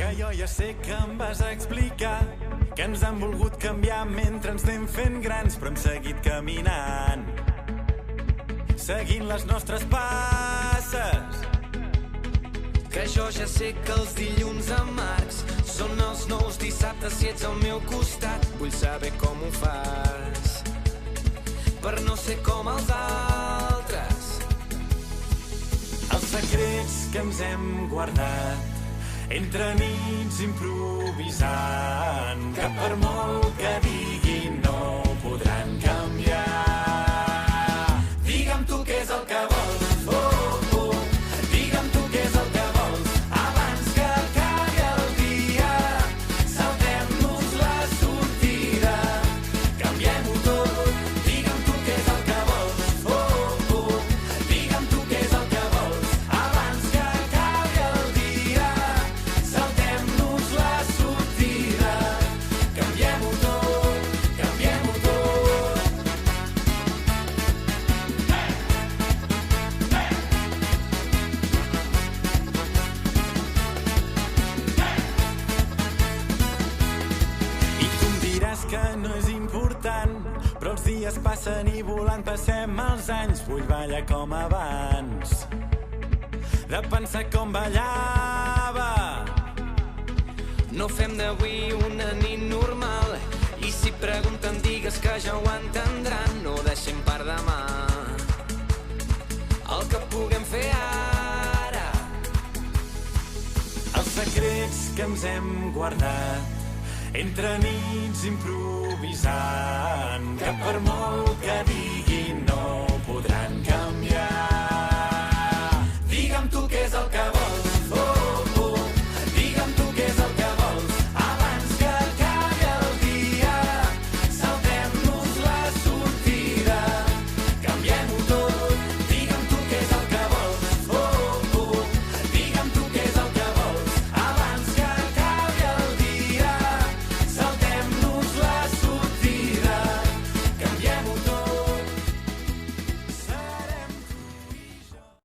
Que jo ja sé que em vas a explicar que ens han volgut canviar mentre ens anem fent grans, però hem seguit caminant, seguint les nostres passes. Que jo ja sé que els dilluns amargs són els nous dissabtes si ets al meu costat. Vull saber com ho fas per no ser com els altres. Els secrets que ens hem guardat entre nits improvisant, que per molt que diguin no ho podran canviar. Digue'm tu què és el que vols, oh, oh. Digue'm tu què és el que vols abans que acabi el dia. Saltem-nos la sortida, canviem-ho tot. Digue'm tu què és el que vols, oh, oh. Digue'm tu què és el que vols abans que acabi el dia. Saltem-nos la sortida, canviem-ho tot, canviem-ho tot. I tu em diràs que no és important, però els dies passen i volant passem els anys. Vull ballar com abans, de pensar com ballava. No fem d'avui una nit normal, i si pregunten digues que ja ho entendran. No deixem per demà el que puguem fer ara. Els secrets que ens hem guardat entre nits improvisant, que per molt que diguin no